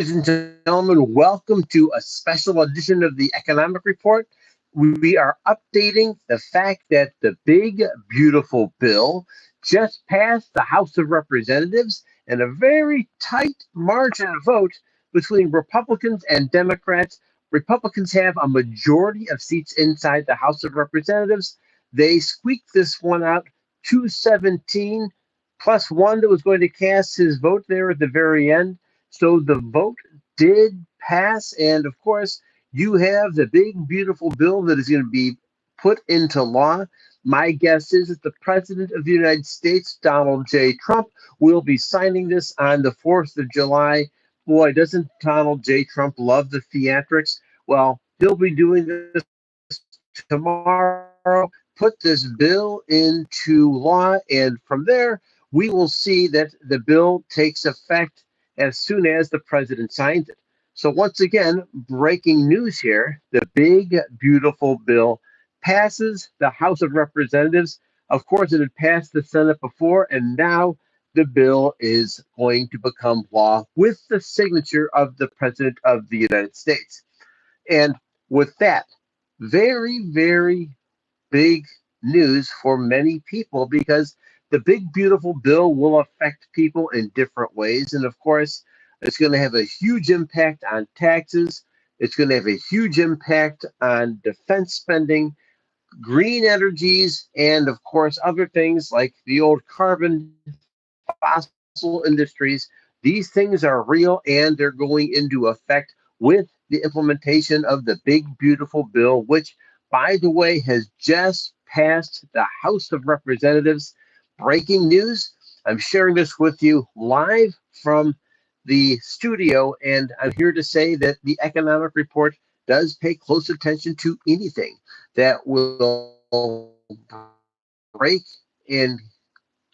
Ladies and gentlemen, welcome to a special edition of the Economic Report. We are updating the fact that the big, beautiful bill just passed the House of Representatives in a very tight margin vote between Republicans and Democrats. Republicans have a majority of seats inside the House of Representatives. They squeaked this one out 217 plus one that was going to cast his vote there at the very end. So the vote did pass, and of course, you have the big, beautiful bill that is going to be put into law. My guess is that the President of the United States, Donald J. Trump, will be signing this on the 4th of July. Boy, doesn't Donald J. Trump love the theatrics? Well, he'll be doing this tomorrow, put this bill into law, and from there, we will see that the bill takes effect as soon as the president signs it. So, once again, breaking news here, the big, beautiful bill passes the House of Representatives. Of course, it had passed the Senate before, and now the bill is going to become law with the signature of the President of the United States. And with that, very, very big news for many people because the big, beautiful bill will affect people in different ways. And of course, it's going to have a huge impact on taxes. It's going to have a huge impact on defense spending, green energies, and of course, other things like the old carbon fossil industries. These things are real and they're going into effect with the implementation of the big, beautiful bill, which, by the way, has just passed the House of Representatives. Breaking news. I'm sharing this with you live from the studio, and I'm here to say that the economic report does pay close attention to anything that will break and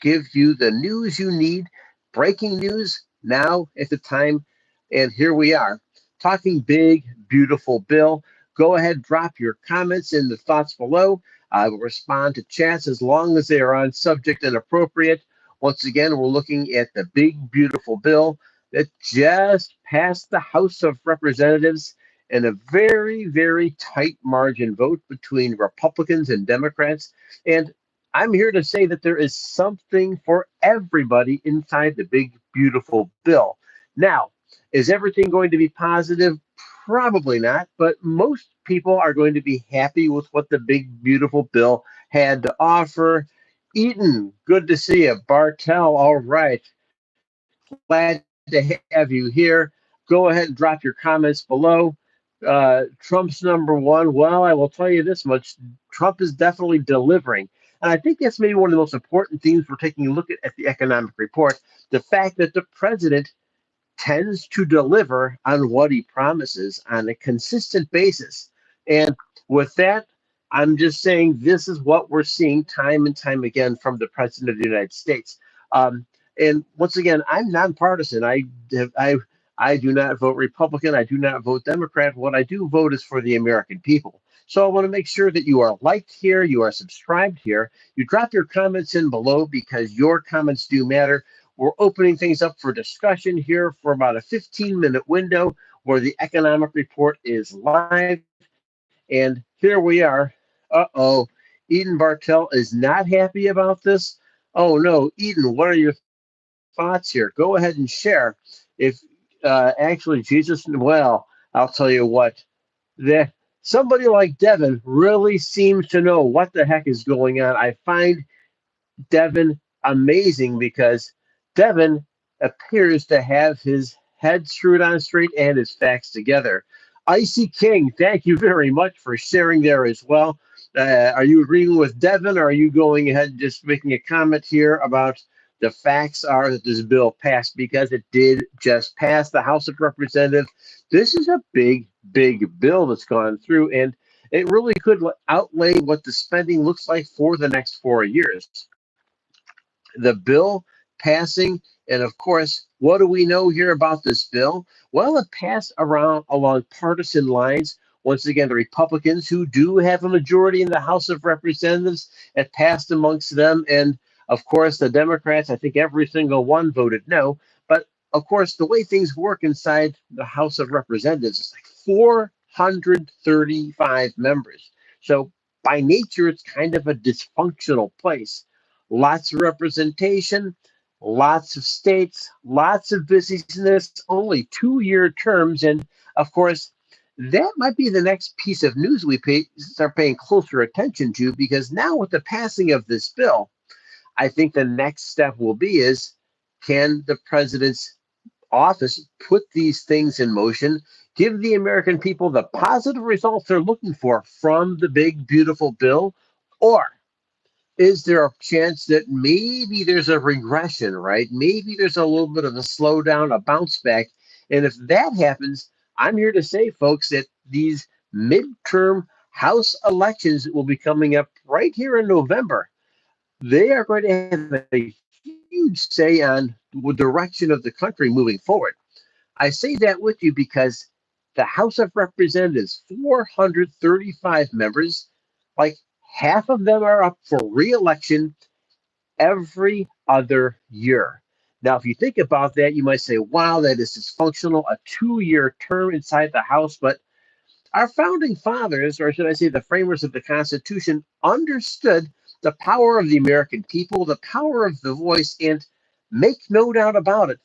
give you the news you need. Breaking news now at the time. And here we are talking big, beautiful bill. Go ahead, drop your comments in the thoughts below. I will respond to chats as long as they are on subject and appropriate. Once again, we're looking at the big, beautiful bill that just passed the House of Representatives in a very, very tight margin vote between Republicans and Democrats. And I'm here to say that there is something for everybody inside the big, beautiful bill. Now, is everything going to be positive? Probably not, but most people are going to be happy with what the big, beautiful bill had to offer. Eden, good to see you. Bartell, all right. Glad to have you here. Go ahead and drop your comments below. Trump's number one. Well, I will tell you this much: Trump is definitely delivering. And I think that's maybe one of the most important themes we're taking a look at the economic report. The fact that the president tends to deliver on what he promises on a consistent basis. And with that, I'm just saying this is what we're seeing time and time again from the president of the United States. Um, and once again, I'm nonpartisan. I do not vote Republican. I do not vote Democrat. What I do vote is for the American people. So I want to make sure that you are liked here, you are subscribed here, you drop your comments in below because your comments do matter. We're opening things up for discussion here for about a 15-minute window where the economic report is live. And here we are. Uh-oh. Eden Bartell is not happy about this. Oh no, Eden, what are your thoughts here? Go ahead and share. If actually Jesus, well, I'll tell you what, that somebody like Devin really seems to know what the heck is going on. I find Devin amazing because Devin appears to have his head screwed on straight and his facts together. Icy King, thank you very much for sharing there as well. Are you agreeing with Devin, or are you going ahead and just making a comment here about the facts are that this bill passed because it did just pass the House of Representatives? This is a big, big bill that's gone through, and it really could outlay what the spending looks like for the next 4 years. The bill passing, and of course, what do we know here about this bill? Well, it passed around along partisan lines. Once again, the Republicans, who do have a majority in the House of Representatives, it passed amongst them. And of course, the Democrats, I think every single one voted no. But of course, the way things work inside the House of Representatives is like 435 members. So by nature, it's kind of a dysfunctional place. Lots of representation, lots of states, lots of busyness, only 2-year terms. And of course, that might be the next piece of news we start paying closer attention to, because now with the passing of this bill, I think the next step will be is, can the president's office put these things in motion, give the American people the positive results they're looking for from the big, beautiful bill? Or is there a chance that maybe there's a regression, right? Maybe there's a little bit of a slowdown, a bounce back. And if that happens, I'm here to say, folks, that these midterm House elections that will be coming up right here in November, they are going to have a huge say on the direction of the country moving forward. I say that with you because the House of Representatives, 435 members, like half of them are up for re-election every other year. Now, if you think about that, you might say, wow, that is dysfunctional, a 2-year term inside the House. But our founding fathers, or should I say the framers of the Constitution, understood the power of the American people, the power of the voice, and make no doubt about it,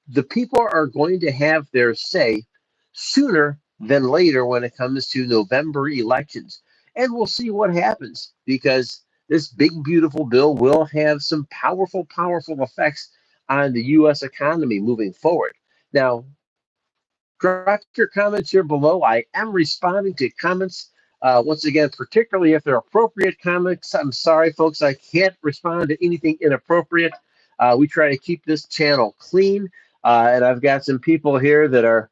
the people are going to have their say sooner than later when it comes to November elections. And we'll see what happens, because this big, beautiful bill will have some powerful, powerful effects on the U.S. economy moving forward. Now, drop your comments here below. I am responding to comments. Once again, particularly if they're appropriate comments. I'm sorry, folks, I can't respond to anything inappropriate. We try to keep this channel clean. And I've got some people here that are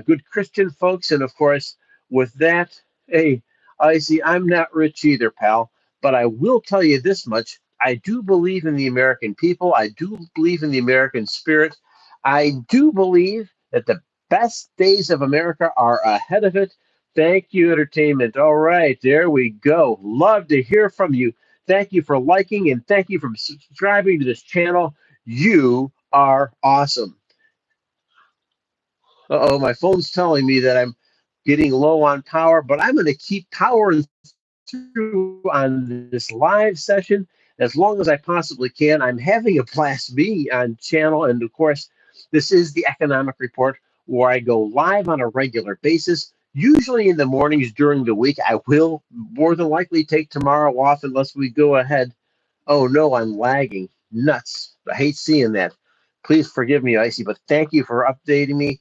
good Christian folks. And of course, with that, hey, I see I'm not rich either, pal. But I will tell you this much. I do believe in the American people. I do believe in the American spirit. I do believe that the best days of America are ahead of it. Thank you, entertainment. All right, there we go. Love to hear from you. Thank you for liking, and thank you for subscribing to this channel. You are awesome. Uh-oh, my phone's telling me that I'm getting low on power, but I'm going to keep powering through on this live session as long as I possibly can. I'm having a blast being on channel, and of course, this is the Economic Report, where I go live on a regular basis, usually in the mornings during the week. I will more than likely take tomorrow off unless we go ahead. Oh no, I'm lagging. Nuts. I hate seeing that. Please forgive me, Icy, but thank you for updating me.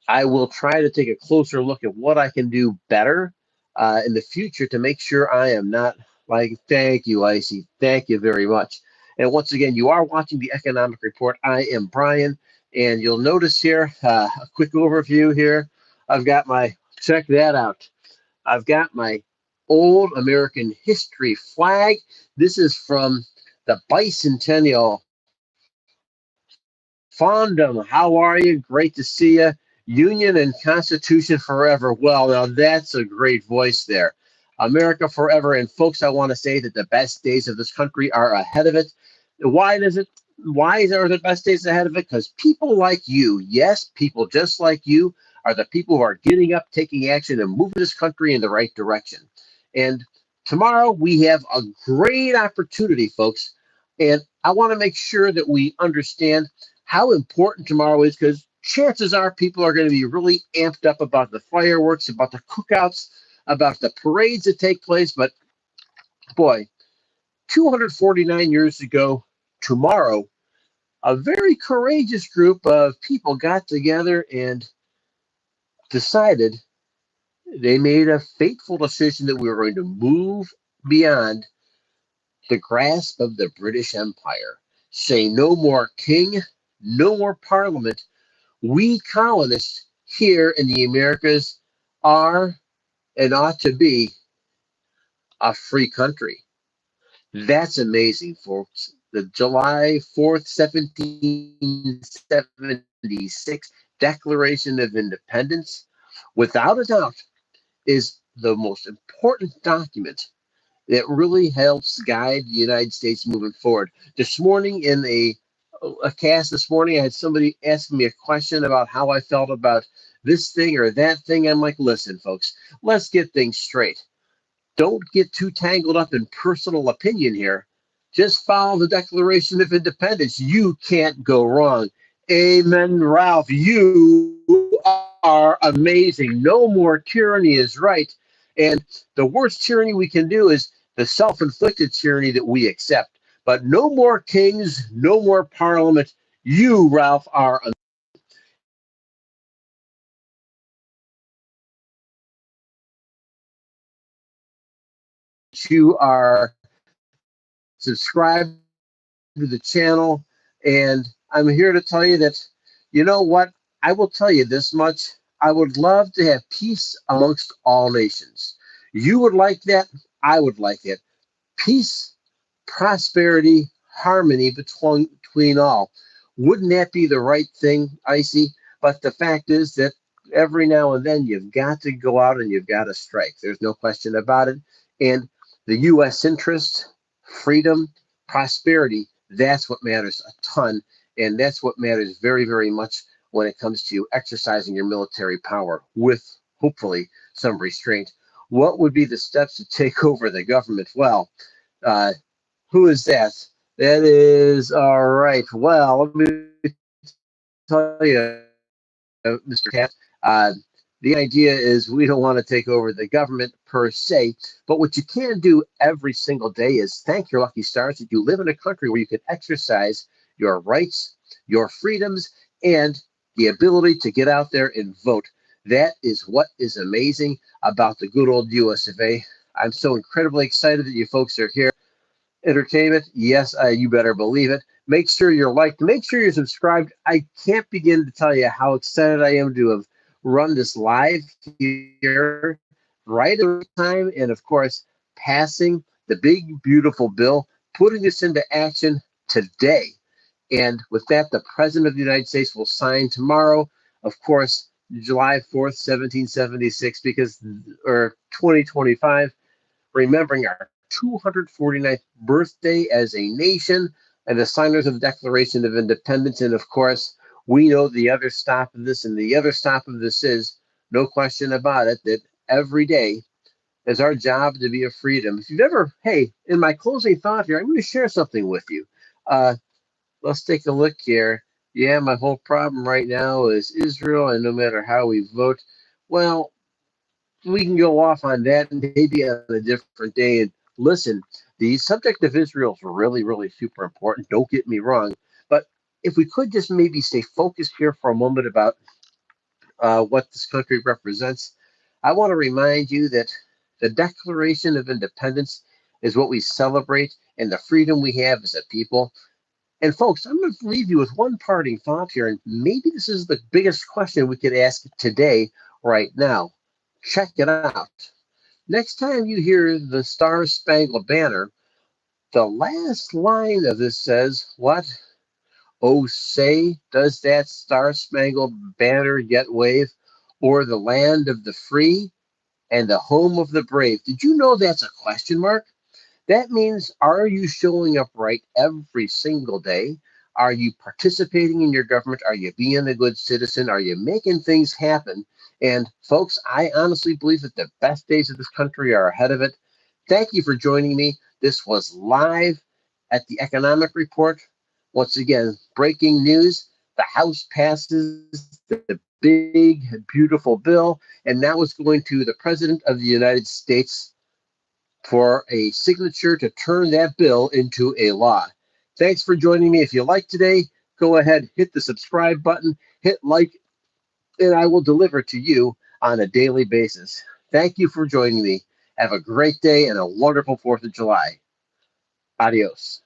I will try to take a closer look at what I can do better in the future to make sure I am not like, thank you, Icy. Thank you very much. And once again, you are watching the Economic Report. I am Brian, and you'll notice here a quick overview here. I've got my, check that out. I've got my old American history flag. This is from the bicentennial. Fondum, how are you? Great to see you. Union and Constitution forever. Well, now that's a great voice there. America forever. And folks, I want to say that the best days of this country are ahead of it. Why are the best days ahead of it? Because people like you, yes, people just like you, are the people who are getting up, taking action, and moving this country in the right direction. And tomorrow we have a great opportunity, folks. And I want to make sure that we understand how important tomorrow is, because chances are people are going to be really amped up about the fireworks, about the cookouts, about the parades that take place. But boy, 249 years ago tomorrow, a very courageous group of people got together and decided, they made a fateful decision that we were going to move beyond the grasp of the British Empire. Say no more king, no more parliament. We colonists here in the Americas are and ought to be a free country. That's amazing, folks. The July 4th, 1776 Declaration of Independence, without a doubt, is the most important document that really helps guide the United States moving forward. This morning in a a cast this morning. I had somebody asking me a question about how I felt about this thing or that thing. I'm like, listen, folks, let's get things straight. Don't get too tangled up in personal opinion here. Just follow the Declaration of Independence. You can't go wrong. Amen, Ralph. You are amazing. No more tyranny is right. And the worst tyranny we can do is the self inflicted tyranny that we accept. But no more kings, no more parliament. You, Ralph, are you are subscribed to the channel. And I'm here to tell you that, you know what? I will tell you this much. I would love to have peace amongst all nations. You would like that. I would like it. Peace, prosperity, harmony between all. Wouldn't that be the right thing, Icy? But the fact is that every now and then you've got to go out and you've got to strike. There's no question about it. And the U.S. interest, freedom, prosperity, that's what matters a ton. And that's what matters very, very much when it comes to exercising your military power with hopefully some restraint. What would be the steps to take over the government? Well, uh, who is that? That is all right. Well, let me tell you, Mr. Cat. Uh, the idea is we don't want to take over the government per se, but what you can do every single day is thank your lucky stars that you live in a country where you can exercise your rights, your freedoms, and the ability to get out there and vote. That is what is amazing about the good old US of A. I'm so incredibly excited that you folks are here. Entertainment, yes, you better believe it. Make sure you're liked. Make sure you're subscribed. I can't begin to tell you how excited I am to have run this live here right at the time, and of course, passing the big, beautiful bill, putting this into action today. And with that, the President of the United States will sign tomorrow, of course, July 4th, 1776, because, or 2025, remembering our 249th birthday as a nation and the signers of the Declaration of Independence. And of course, we know the other stop of this, and the other stop of this is no question about it that every day is our job to be a freedom. If you've ever, hey, in my closing thought here, I'm going to share something with you. Uh, let's take a look here. Yeah, my whole problem right now is Israel, and no matter how we vote, well, we can go off on that maybe on a different day. And listen, the subject of Israel is really, really super important. Don't get me wrong. But if we could just maybe stay focused here for a moment about what this country represents, I want to remind you that the Declaration of Independence is what we celebrate and the freedom we have as a people. And folks, I'm going to leave you with one parting thought here, and maybe this is the biggest question we could ask today, right now. Check it out. Next time you hear the Star Spangled Banner, the last line of this says, what? Oh, say, does that Star Spangled Banner yet wave o'er the land of the free and the home of the brave? Did you know that's a question mark? That means, are you showing up right every single day? Are you participating in your government? Are you being a good citizen? Are you making things happen? And folks, I honestly believe that the best days of this country are ahead of it. Thank you for joining me. This was live at the Economic Report. Once again, breaking news. The House passes the big, beautiful bill, and now it's going to the President of the United States for a signature to turn that bill into a law. Thanks for joining me. If you like today, go ahead, hit the subscribe button, hit like, and I will deliver to you on a daily basis. Thank you for joining me. Have a great day and a wonderful 4th of July. Adios.